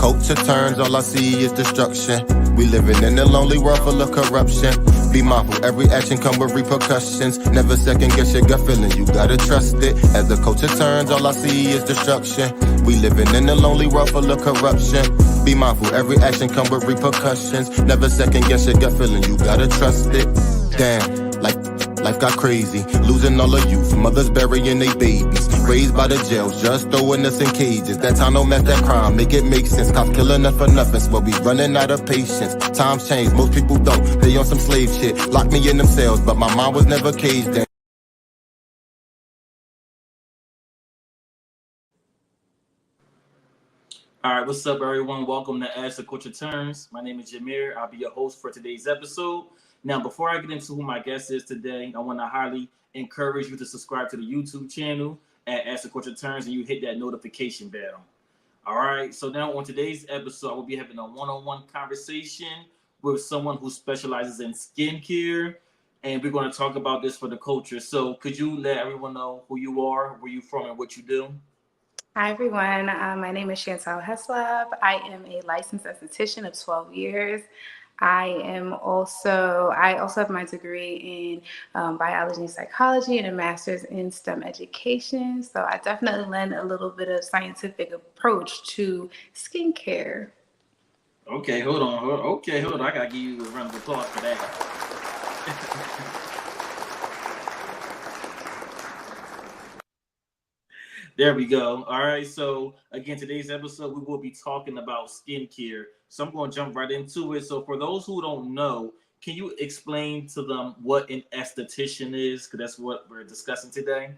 culture turns, all I see is destruction. We living in a lonely world full of corruption. Be mindful, every action come with repercussions. Never second guess your gut feeling, you gotta trust it. As the culture turns, all I see is destruction. We living in a lonely world full of corruption. Be mindful, every action come with repercussions. Never second guess your gut feeling, you gotta trust it. Damn, life got crazy, losing all the youth, mothers burying their babies, raised by the jails, just throwing us in cages. That time don't match that crime, make it make sense. Cops killing us for nothing, so we running out of patience. Times change, most people don't, they on some slave shit. Lock me in them cells, but my mind was never caged in. All right, what's up, everyone? Welcome to As the Culture Turns. My name is Jameer. I'll be your host for today's episode. Now, before I get into who my guest is today, I want to highly encourage you to subscribe to the YouTube channel at As the Culture Turns, and you hit that notification bell. All right, so now on today's episode, I will be having a one-on-one conversation with someone who specializes in skincare, and we're going to talk about this for the culture. So could you let everyone know who you are, where you're from, and what you do? Hi, everyone. My name is Chantel Heslop. I am a licensed esthetician of 12 years. I also have my degree in biology and psychology and a master's in STEM education. So I definitely lend a little bit of scientific approach to skincare. Okay, hold on. I gotta give you a round of applause for that. There we go. All right. So again, today's episode, we will be talking about skincare. So I'm going to jump right into it. So for those who don't know, can you explain to them what an esthetician is? Because that's what we're discussing today.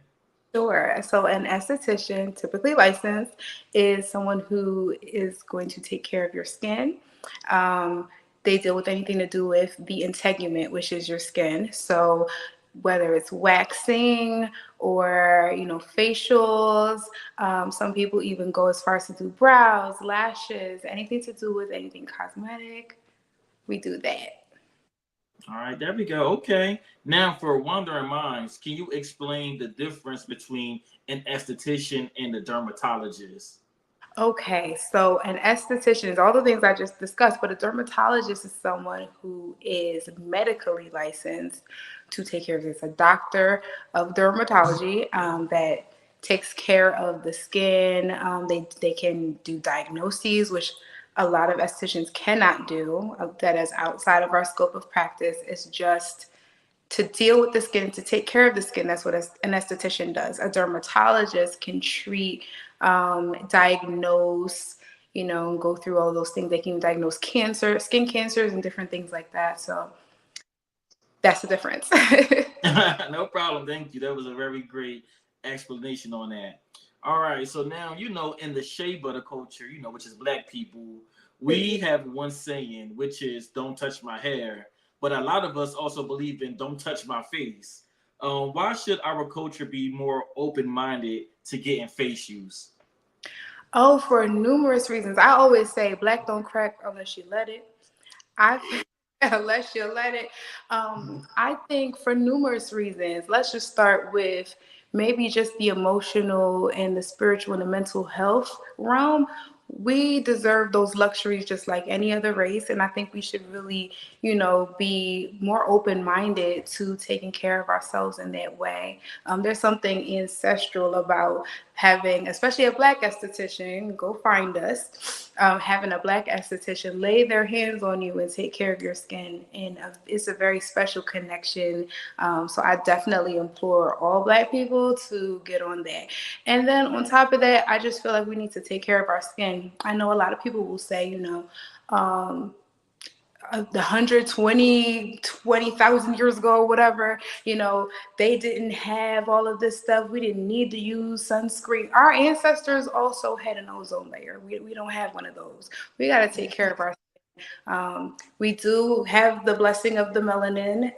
Sure. So an esthetician, typically licensed, is someone who is going to take care of your skin. They deal with anything to do with the integument, which is your skin. So whether it's waxing or, facials, some people even go as far as to do brows, lashes, anything to do with anything cosmetic, we do that. All right, there we go. Okay. Now, for wondering minds, can you explain the difference between an esthetician and a dermatologist? Okay, so an esthetician is all the things I just discussed, but a dermatologist is someone who is medically licensed to take care of this. A doctor of dermatology that takes care of the skin. They can do diagnoses, which a lot of estheticians cannot do. That is outside of our scope of practice. It's just to deal with the skin, to take care of the skin. That's what an esthetician does. A dermatologist can treat, diagnose, go through all those things. They can diagnose cancer, skin cancers, and different things like that. So that's the difference. No problem. Thank you. That was a very great explanation on that. All right. So now, in the shea butter culture, which is Black people, we have one saying, which is don't touch my hair. But a lot of us also believe in don't touch my face. Why should our culture be more open-minded to getting face use? Oh, for numerous reasons. I always say black don't crack unless you let it. Unless you let it. I think for numerous reasons. Let's just start with maybe just the emotional and the spiritual and the mental health realm. We deserve those luxuries just like any other race. And I think we should really, be more open-minded to taking care of ourselves in that way. There's something ancestral about having, especially a Black esthetician, go find us, having a Black esthetician lay their hands on you and take care of your skin. And it's a very special connection. So I definitely implore all Black people to get on that. And then on top of that, I just feel like we need to take care of our skin. I know a lot of people will say, the 20,000 years ago, whatever, they didn't have all of this stuff. We didn't need to use sunscreen. Our ancestors also had an ozone layer. We don't have one of those. We got to take care of our we do have the blessing of the melanin,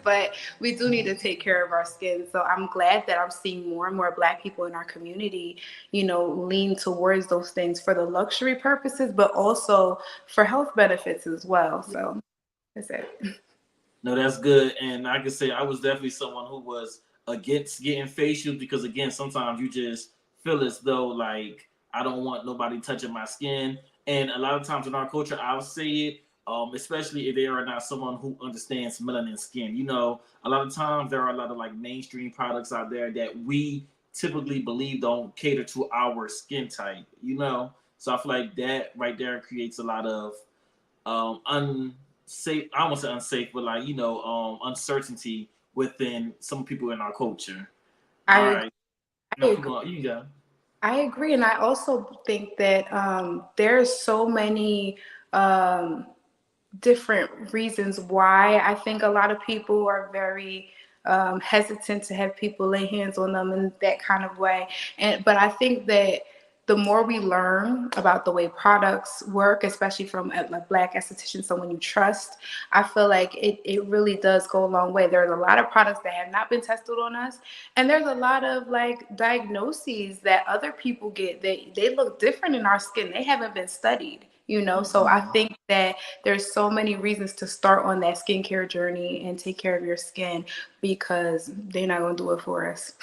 but we do need to take care of our skin. So I'm glad that I'm seeing more and more Black people in our community, lean towards those things for the luxury purposes, but also for health benefits as well. So that's it. No, that's good. And I can say I was definitely someone who was against getting facials because, again, sometimes you just feel as though like I don't want nobody touching my skin. And a lot of times in our culture, I'll say it, especially if they are not someone who understands melanin skin. A lot of times there are a lot of like mainstream products out there that we typically believe don't cater to our skin type. So I feel like that right there creates a lot of unsafe. I won't say unsafe, but like uncertainty within some people in our culture. All I right, I now keep agree. going. You go. I agree, and I also think that there's so many um, different reasons why I think a lot of people are very hesitant to have people lay hands on them in that kind of way. But I think that the more we learn about the way products work, especially from a Black esthetician, someone you trust, I feel like it really does go a long way. There's a lot of products that have not been tested on us, and there's a lot of like diagnoses that other people get. They look different in our skin. They haven't been studied. So I Mm-hmm. think that there's so many reasons to start on that skincare journey and take care of your skin because they're not going to do it for us.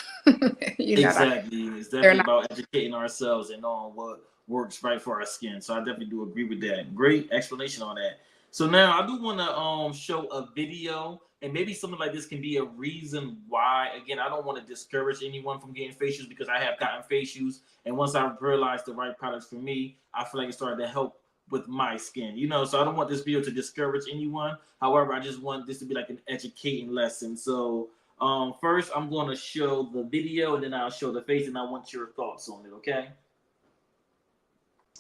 Exactly. It's They're definitely not. about educating ourselves and knowing what works right for our skin. So I definitely do agree with that. Great explanation on that. So now I do want to show a video, and maybe something like this can be a reason why. Again, I don't want to discourage anyone from getting facials because I have gotten facials, and once I realized the right products for me, I feel like it started to help with my skin. So I don't want this video to discourage anyone. However, I just want this to be like an educating lesson. So first, I'm going to show the video and then I'll show the face, and I want your thoughts on it, okay?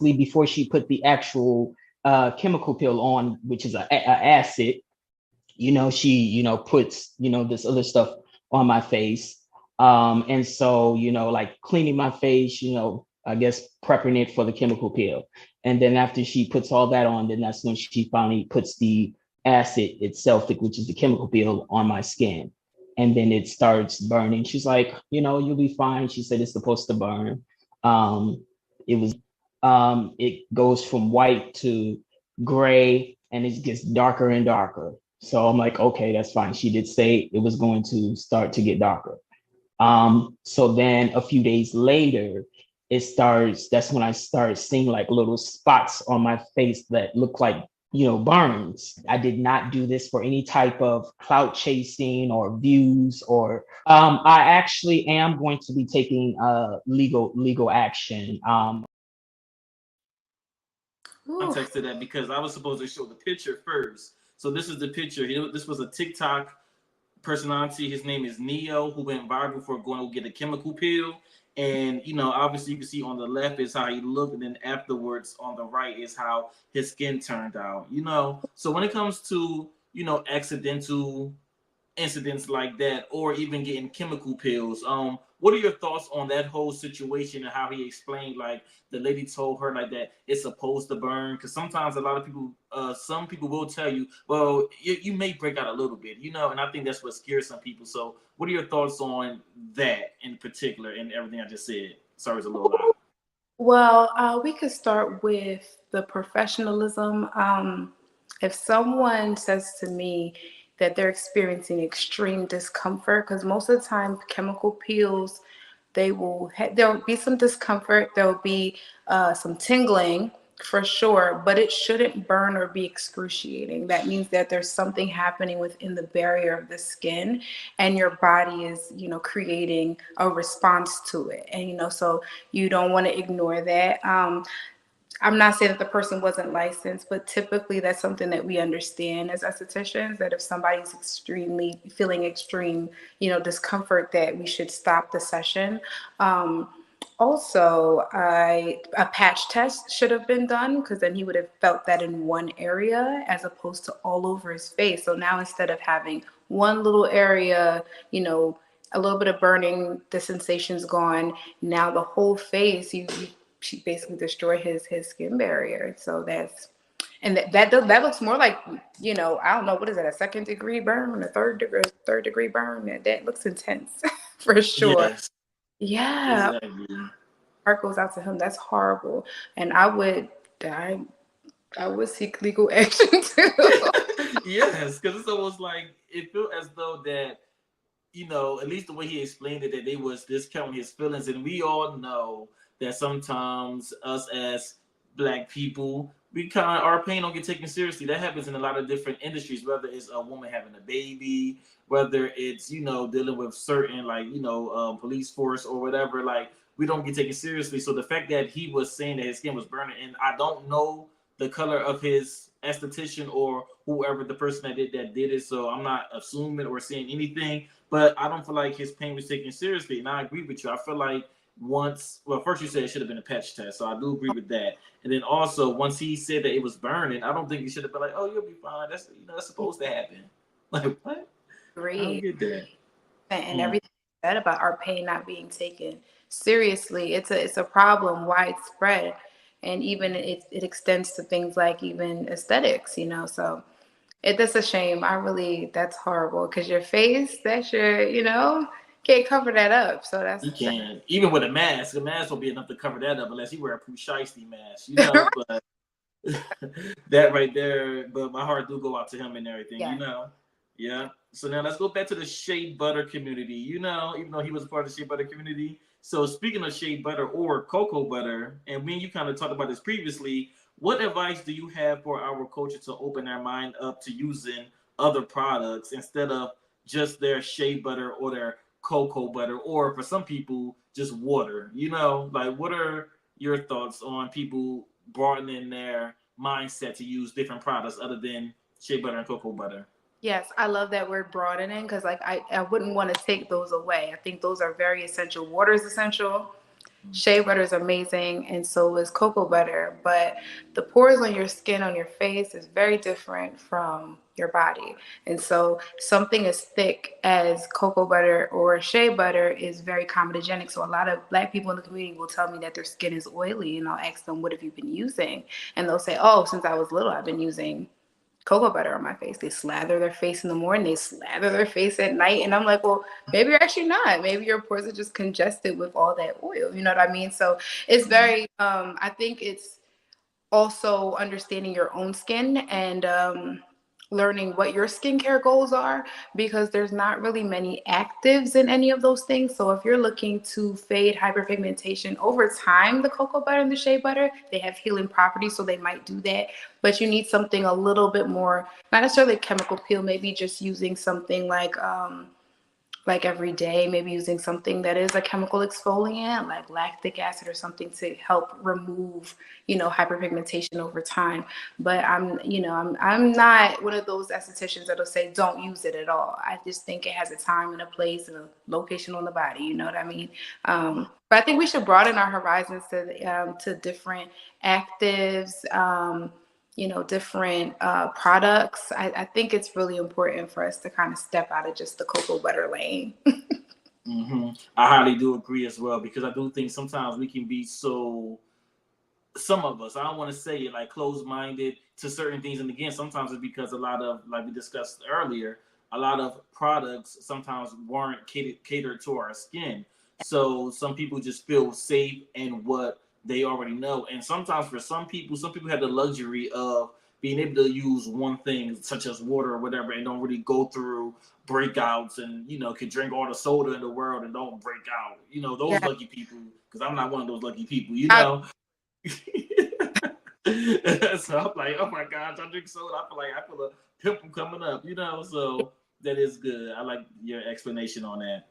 Before she put the actual chemical peel on, which is a acid, she, puts, this other stuff on my face. And so, like cleaning my face, I guess prepping it for the chemical peel. And then after she puts all that on, then that's when she finally puts the acid itself, which is the chemical peel, on my skin. And then it starts burning. She's like, you'll be fine. She said it's supposed to burn. It was, it goes from white to gray, and it gets darker and darker. So I'm like, okay, that's fine. She did say it was going to start to get darker. So then a few days later, that's when I started seeing like little spots on my face that look like, burns. I did not do this for any type of clout chasing or views or, I actually am going to be taking legal action. Ooh. Context to that because I was supposed to show the picture first. So this is the picture. This was a TikTok personality. His name is Neo, who went viral for going to get a chemical peel. And obviously you can see on the left is how he looked, and then afterwards on the right is how his skin turned out. So when it comes to accidental incidents like that, or even getting chemical pills, what are your thoughts on that whole situation and how he explained like the lady told her like that it's supposed to burn? Because sometimes a lot of people, some people will tell you, well, you may break out a little bit, and I think that's what scares some people. So what are your thoughts on that in particular and everything I just said? Sorry, it's a little loud. Well, we could start with the professionalism. If someone says to me that they're experiencing extreme discomfort, because most of the time chemical peels, there'll be some discomfort, there'll be some tingling for sure, but it shouldn't burn or be excruciating. That means that there's something happening within the barrier of the skin, and your body is, creating a response to it. And so you don't want to ignore that. I'm not saying that the person wasn't licensed, but typically that's something that we understand as estheticians, that if somebody's extremely feeling extreme, discomfort, that we should stop the session. Also, a patch test should have been done, because then he would have felt that in one area as opposed to all over his face. So now instead of having one little area, a little bit of burning, the sensation's gone. Now the whole face, she basically destroyed his skin barrier. So that looks more like, I don't know, what is that, a second degree burn, a third degree burn? That looks intense for sure. Yes, Yeah, exactly. heart goes out to him. That's horrible. And I would seek legal action too. Yes, because it's almost like it felt as though that at least the way he explained it, that they was discounting his feelings, and we all know that sometimes us as black people, we kind of, our pain don't get taken seriously. That happens in a lot of different industries, whether it's a woman having a baby, whether it's, you know, dealing with certain, like, you know, police force or whatever. Like, we don't get taken seriously. So the fact that he was saying that his skin was burning, and I don't know the color of his esthetician or whoever the person that did it, so I'm not assuming or saying anything, but I don't feel like his pain was taken seriously. And I agree with you. I feel like once, well, first you said it should have been a patch test, so I do agree with that. And then also once he said that it was burning, I don't think he should have been like, oh, you'll be fine. That's, you know, that's supposed to happen. Like, what? I don't Agree. get that. And everything said about our pain not being taken seriously, it's a problem widespread, and even it extends to things like even aesthetics, you know. So that's a shame. I really, that's horrible, because your face, that's your, you know, can't cover that up. So You can, even with a mask. A mask will be enough to cover that up unless you wear a Pooh Shiesty mask, you that's know. But that right there. But my heart do go out to him and everything, you yeah. know. Yeah. So now let's go back to the shea butter community. You know, even though he was part of the shea butter community. So speaking of shea butter or cocoa butter, and when you kind of talked about this previously, what advice do you have for our culture to open their mind up to using other products instead of just their shea butter or their cocoa butter, or for some people just water? You know, like, what are your thoughts on people broadening their mindset to use different products other than shea butter and cocoa butter? Yes, I love that word broadening, because like I wouldn't want to take those away. I think those are very essential. Water is essential. Shea butter is amazing, and so is cocoa butter. But the pores on your skin, on your face, is very different from your body. And so something as thick as cocoa butter or shea butter is very comedogenic. So a lot of black people in the community will tell me that their skin is oily, and I'll ask them, what have you been using? And they'll say, oh, since I was little, I've been using cocoa butter on my face. They slather their face in the morning, they slather their face at night. And I'm like, well, maybe you're actually not. Maybe your pores are just congested with all that oil. You know what I mean? So it's very, I think it's also understanding your own skin, and learning what your skincare goals are, because there's not really many actives in any of those things. So if you're looking to fade hyperpigmentation over time, the cocoa butter and the shea butter, they have healing properties, so they might do that. But you need something a little bit more, not necessarily chemical peel, maybe just using something like every day, maybe using something that is a chemical exfoliant like lactic acid or something to help remove, you know, hyperpigmentation over time. But I'm not one of those estheticians that'll say don't use it at all. I just think it has a time and a place and a location on the body. You know what I mean? But I think we should broaden our horizons to different actives. You know, different products. I think it's really important for us to kind of step out of just the cocoa butter lane. I highly do agree as well, because I do think sometimes we can be so, some of us, I don't want to say it, like closed minded to certain things. And again, sometimes it's because a lot of, like we discussed earlier, a lot of products sometimes weren't catered to our skin. So some people just feel safe in what they already know. And sometimes for some people have the luxury of being able to use one thing, such as water or whatever, and don't really go through breakouts, and, you know, can drink all the soda in the world and don't break out. You know, those Yeah. lucky people, because I'm not one of those lucky people, you I, know. So I'm like, oh my gosh, I drink soda. I feel a pimple coming up, you know. So that is good. I like your explanation on that.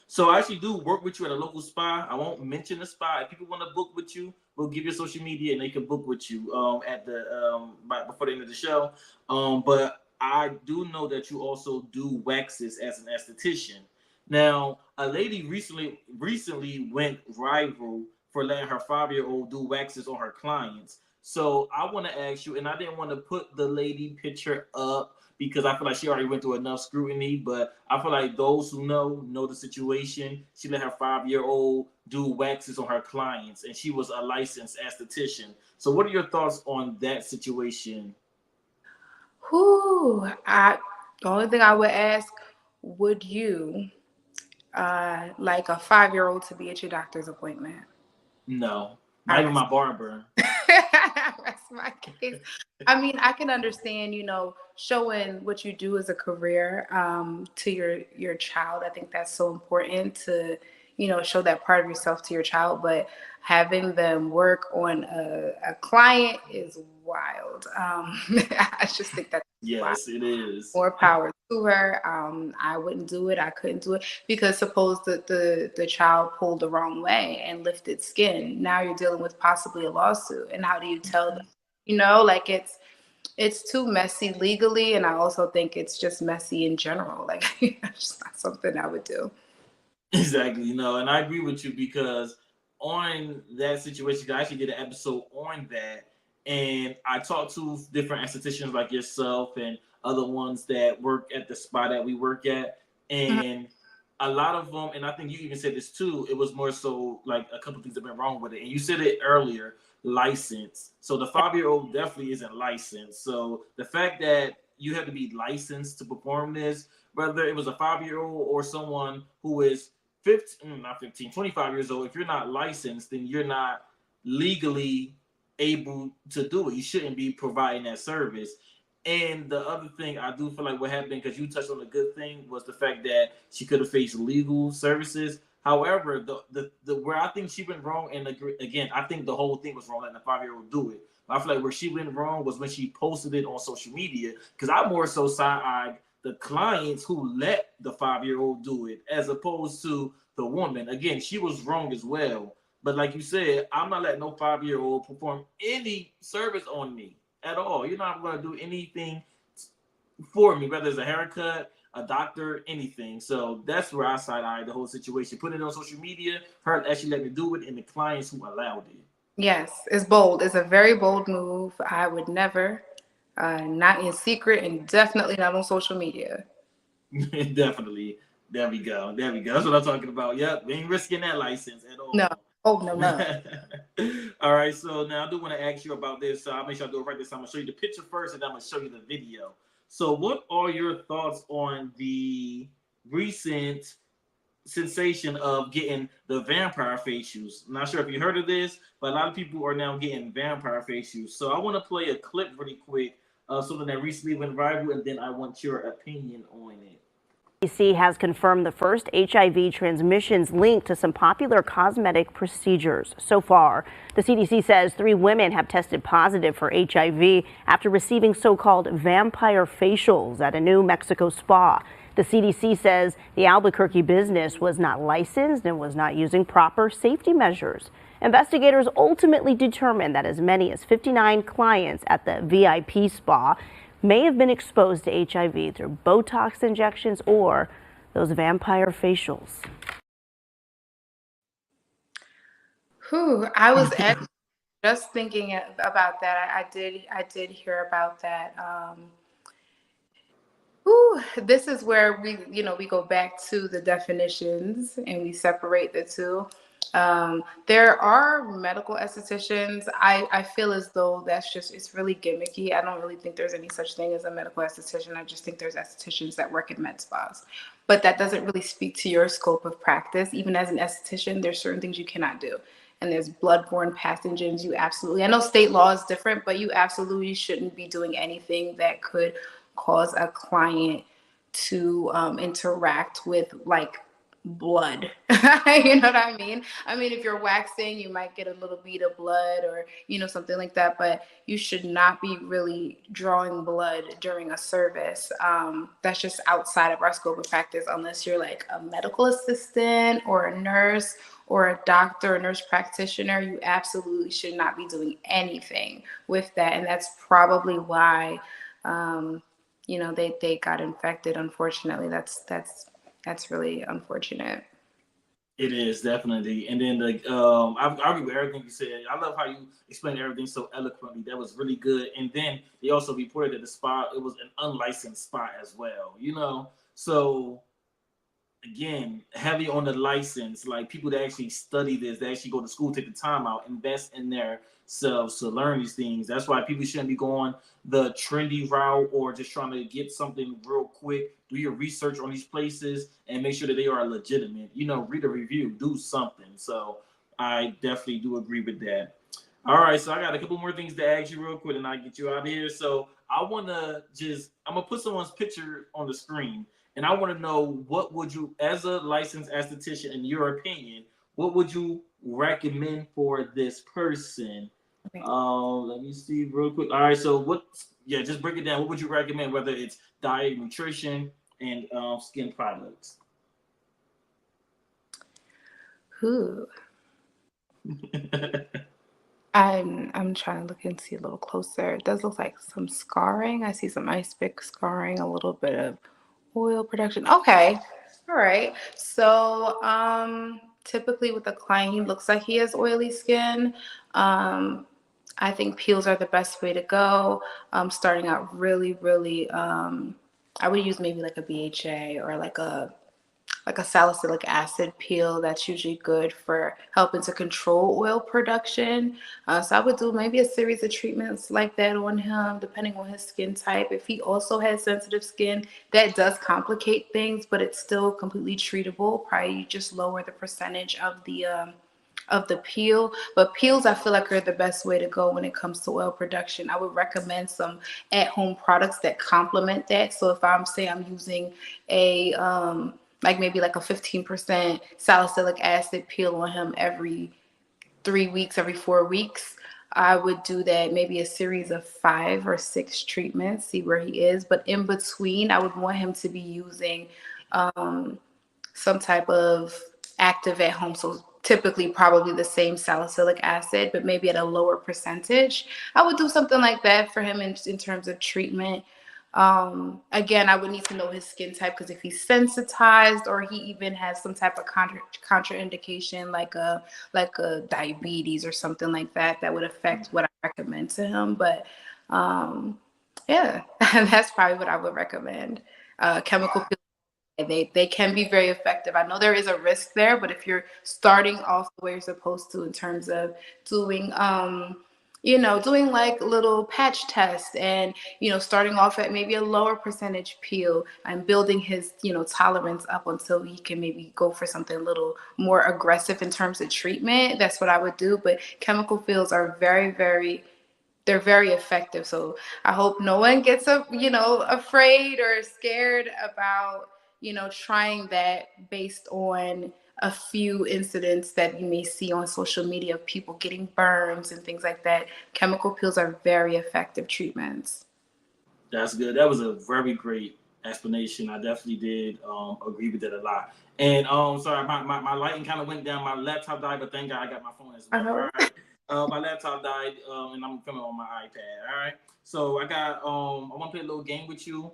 So I actually do work with you at a local spa. I won't mention the spa. If people want to book with you, we'll give you social media and they can book with you at the before the end of the show. But I do know that you also do waxes as an esthetician. Now, a lady recently went viral for letting her 5-year-old do waxes on her clients. So I want to ask you, and I didn't want to put the lady picture up because I feel like she already went through enough scrutiny. But I feel like those who know the situation. She let her 5-year-old do waxes on her clients, and she was a licensed esthetician. So, what are your thoughts on that situation? the only thing I would ask, would you like a 5-year-old to be at your doctor's appointment? No, I not even rest. my barber. That's my case. I mean, I can understand, you know, showing what you do as a career to your child. I think that's so important to, show that part of yourself to your child, but having them work on a client is wild. I just think that's wild. Yes, it is. More power to her. I wouldn't do it. I couldn't do it because suppose the child pulled the wrong way and lifted skin. Now you're dealing with possibly a lawsuit. And how do you tell them? Like it's too messy legally, and I also think it's just messy in general. Like it's just not something I would do. Exactly, and I agree with you because on that situation, I actually did an episode on that, and I talked to different estheticians like yourself and other ones that work at the spa that we work at, and a lot of them, and I think you even said this too, it was more so like a couple things have been wrong with it, and you said it earlier, license. So the 5-year-old definitely isn't licensed. So the fact that you have to be licensed to perform this, whether it was a 5-year-old or someone who is 25 years old, if you're not licensed, then you're not legally able to do it. You shouldn't be providing that service. And the other thing I do feel like what happened, because you touched on the good thing, was the fact that she could have faced legal services. However, the where I think she went wrong, and again, I think the whole thing was wrong, letting the 5-year-old do it. But I feel like where she went wrong was when she posted it on social media, because I more so side-eyed the clients who let the 5-year-old do it as opposed to the woman. Again, she was wrong as well. But like you said, I'm not letting no 5-year-old perform any service on me at all. You're not going to do anything for me, whether it's a haircut, a doctor, anything. So that's where I side-eye the whole situation. Put it on social media, her actually let me do it, and the clients who allowed it. Yes, it's bold. It's a very bold move. I would never, not in secret, and definitely not on social media. Definitely. There we go. That's what I'm talking about. Yep, we ain't risking that license at all. No. Oh, no. All right, so now I do want to ask you about this. So I'll make sure I do it right this time. I'm going to show you the picture first, and then I'm going to show you the video. So what are your thoughts on the recent sensation of getting the vampire facials? I'm not sure if you heard of this, but a lot of people are now getting vampire facials. So I want to play a clip really quick of something that recently went viral, and then I want your opinion on it. CDC has confirmed the first HIV transmissions linked to some popular cosmetic procedures. So far, the CDC says 3 women have tested positive for HIV after receiving so-called vampire facials at a New Mexico spa. The CDC says the Albuquerque business was not licensed and was not using proper safety measures. Investigators ultimately determined that as many as 59 clients at the VIP spa may have been exposed to HIV through Botox injections or those vampire facials. I was just thinking about that. I did hear about that. This is where we go back to the definitions and we separate the two. There are medical estheticians. I feel as though it's really gimmicky. I don't really think there's any such thing as a medical esthetician. I just think there's estheticians that work in med spas. But that doesn't really speak to your scope of practice. Even as an esthetician, there's certain things you cannot do. And there's bloodborne pathogens. I know state law is different, but you absolutely shouldn't be doing anything that could cause a client to interact with like blood. You know what I mean? I mean, if you're waxing, you might get a little bead of blood or, something like that, but you should not be really drawing blood during a service. That's just outside of our scope of practice, unless you're like a medical assistant or a nurse or a doctor or nurse practitioner. You absolutely should not be doing anything with that. And that's probably why, they got infected. Unfortunately, that's really unfortunate. It is definitely, and then I agree with everything you said. I love how you explained everything so eloquently. That was really good. And then they also reported that the spa, it was an unlicensed spa as well. So again, heavy on the license, like people that actually study this, that actually go to school, take the time out, invest in their selves to learn these things. That's why people shouldn't be going the trendy route or just trying to get something real quick. Do your research on these places and make sure that they are legitimate. Read a review, do something. So I definitely do agree with that. All right, so I got a couple more things to ask you real quick and I get you out of here. So I'm gonna put someone's picture on the screen, and I want to know, what would you, as a licensed esthetician, in your opinion, what would you recommend for this person? Okay. Let me see real quick. All right, so what? Yeah, just break it down. What would you recommend? Whether it's diet, nutrition, and skin products. Who? I'm trying to look and see a little closer. It does look like some scarring. I see some ice pick scarring, a little bit of oil production. Okay. All right. So, typically with a client, he looks like he has oily skin. Um, I think peels are the best way to go. Starting out really, I would use maybe like a BHA or like a salicylic acid peel. That's usually good for helping to control oil production. So I would do maybe a series of treatments like that on him, depending on his skin type. If he also has sensitive skin, that does complicate things, but it's still completely treatable. Probably you just lower the percentage of the peel. But peels, I feel like, are the best way to go when it comes to oil production. I would recommend some at-home products that complement that. So if I'm using a like maybe like a 15% salicylic acid peel on him every 3 weeks, every 4 weeks, I would do that, maybe a series of 5 or 6 treatments, see where he is. But in between, I would want him to be using some type of active at home. So typically probably the same salicylic acid, but maybe at a lower percentage. I would do something like that for him in terms of treatment. Again, I would need to know his skin type, because if he's sensitized or he even has some type of contraindication, like a diabetes or something like that, that would affect what I recommend to him. But yeah, that's probably what I would recommend. Chemical peels, they can be very effective. I know there is a risk there, but if you're starting off the way you're supposed to in terms of doing doing like little patch tests, and starting off at maybe a lower percentage peel and building his tolerance up until he can maybe go for something a little more aggressive in terms of treatment, that's what I would do. But chemical peels are they're very effective. So I hope no one gets afraid or scared about trying that based on a few incidents that you may see on social media of people getting burns and things like that. Chemical peels are very effective treatments. That's good. That was a very great explanation. I definitely did agree with that a lot. And sorry, my lighting kind of went down. My laptop died, but thank God I got my phone as well. All right. My laptop died, and I'm filming on my iPad. All right. So I want to play a little game with you.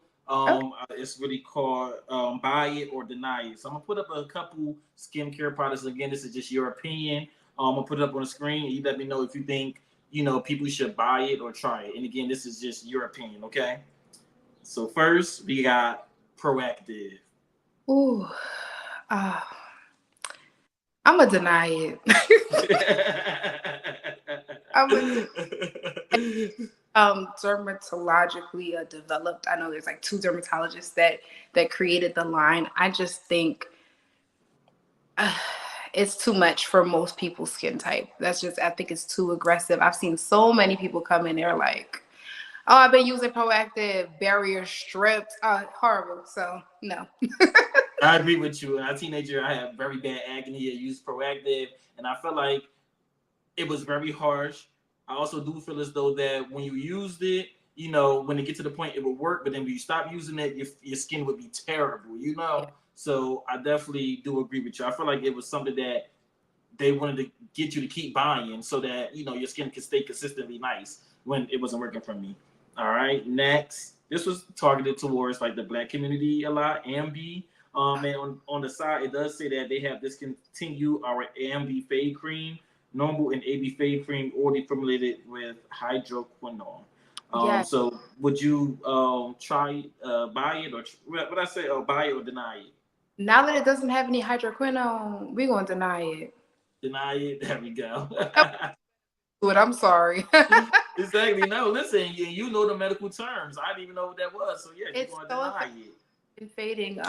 It's really called Buy It or Deny It. So I'm gonna put up a couple skincare products. Again, this is just your opinion. I'm gonna put it up on the screen, and you let me know if you think people should buy it or try it. And again, this is just your opinion, okay? So first, we got Proactive. Ooh, uh, I'm gonna deny it. I'm gonna dermatologically developed. I know there's like 2 dermatologists that created the line. I just think it's too much for most people's skin type. I think it's too aggressive. I've seen so many people come in there like, oh, I've been using Proactive, barrier strips, horrible. So no. I agree with you. As a teenager, I had very bad acne. I used Proactive, and I felt like it was very harsh. I also do feel as though that when you used it, when it gets to the point, it would work, but then when you stop using it, your skin would be terrible. So I definitely do agree with you. I feel like it was something that they wanted to get you to keep buying so that, your skin could stay consistently nice when it wasn't working for me. All right, next. This was targeted towards like the Black community a lot, AMB. And on the side, it does say that they have discontinued our AMB Fade Cream, normal and AB Fade Cream, already formulated with hydroquinone. Yeah. So would you try buy it, or what I say, buy it or deny it? Now that it doesn't have any hydroquinone, we're gonna deny it. Deny it. There we go. But I'm sorry. Exactly. No, listen, you know the medical terms. I didn't even know what that was. So yeah, you're It's going to so deny it. fading.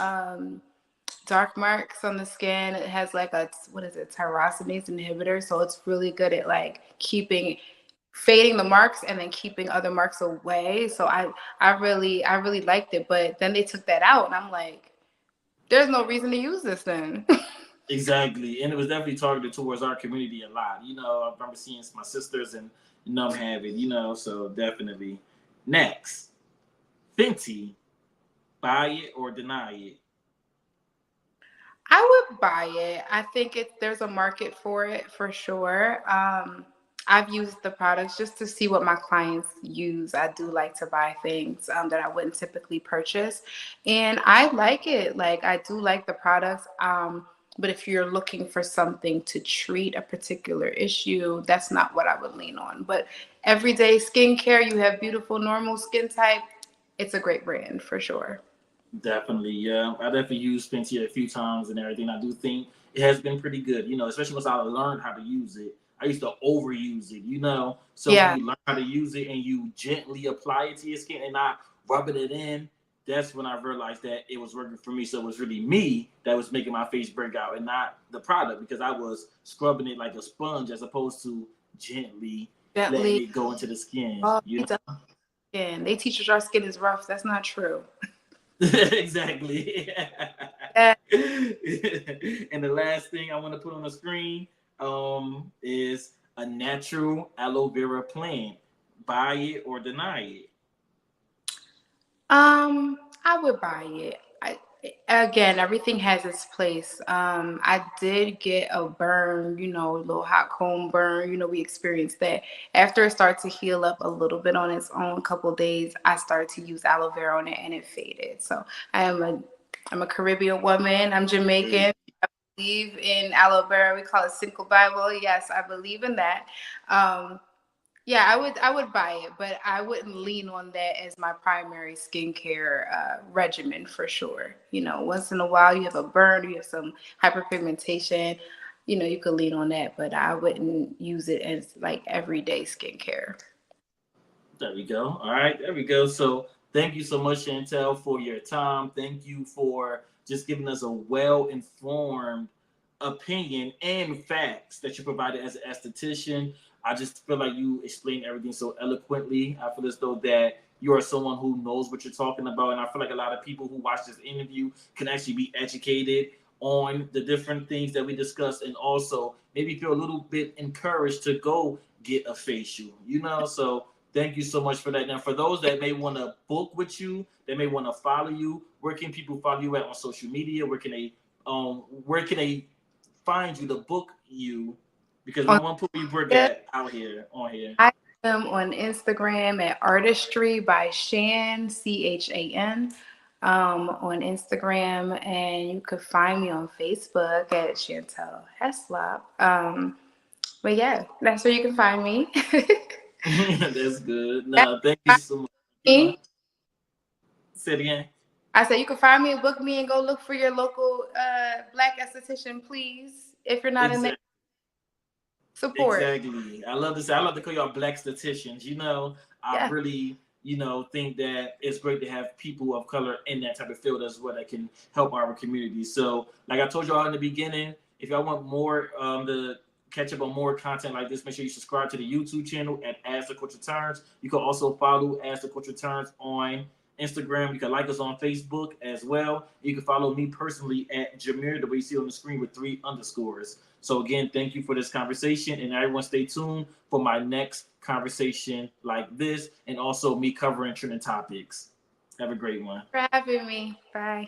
Dark marks on the skin. It has like a, what is it, tyrosinase inhibitor. So it's really good at like fading the marks and then keeping other marks away. So I really liked it. But then they took that out, and I'm like, there's no reason to use this then. Exactly, and it was definitely targeted towards our community a lot. I remember seeing my sisters and them have it. So definitely. Next, Fenty, buy it or deny it. I would buy it. I think there's a market for it for sure. I've used the products just to see what my clients use. I do like to buy things that I wouldn't typically purchase, and I like it. Like I do like the products. But if you're looking for something to treat a particular issue, that's not what I would lean on. But everyday skincare, you have beautiful normal skin type. It's a great brand for sure. Definitely, yeah. I definitely used Fenty a few times and everything. I do think it has been pretty good, especially once I learned how to use it. I used to overuse it. So when Yeah, you learn how to use it and you gently apply it to your skin and not rubbing it in, that's when I realized that it was working for me. So it was really me that was making my face break out and not the product, because I was scrubbing it like a sponge as opposed to gently letting gently. it go into the skin. Oh, they teach us our skin is rough. That's not true. Exactly. Yeah. And the last thing I want to put on the screen is a natural aloe vera plant. Buy it or deny it. I would buy it. Again, everything has its place. I did get a burn, a little hot comb burn. We experienced that. After it started to heal up a little bit on its own, a couple of days, I started to use aloe vera on it, and it faded. So I'm a Caribbean woman. I'm Jamaican. Believe in aloe vera. We call it Cinco Bible. Yes, I believe in that. Um, yeah, I would buy it, but I wouldn't lean on that as my primary skincare regimen for sure. Once in a while you have a burn, you have some hyperpigmentation, you could lean on that, but I wouldn't use it as like everyday skincare. There we go. All right, there we go. So thank you so much, Chantel, for your time. Thank you for just giving us a well-informed opinion and facts that you provided as an esthetician. I just feel like you explained everything so eloquently. I feel as though that you are someone who knows what you're talking about, and I feel like a lot of people who watch this interview can actually be educated on the different things that we discussed, and also maybe feel a little bit encouraged to go get a facial. So thank you so much for that. Now, for those that may want to book with you, they may want to follow you. Where can people follow you at on social media? Where can they find you to book you? Because we On don't want to put your work at out here on here. I am on Instagram at Artistry by Shan, Chan. On Instagram, and you could find me on Facebook at Chantel Heslop. But yeah, that's where you can find me. That's good. That's No, thank you so much. Keep going. me. Say it again. I said you can find me and book me and go look for your local black esthetician, please. If you're not in there, Exactly. support. Exactly. I love to say I love to call y'all black statisticians. I Yeah. really, think that it's great to have people of color in that type of field as well that can help our community. So, like I told y'all in the beginning, if y'all want more to catch up on more content like this, make sure you subscribe to the YouTube channel at As the Culture Turns. You can also follow As the Culture Turns on Instagram. You can like us on Facebook as well. You can follow me personally at Jameer, the way you see on the screen with 3 underscores. So again, thank you for this conversation, and everyone stay tuned for my next conversation like this, and also me covering trending topics. Have a great one. For having me. Bye.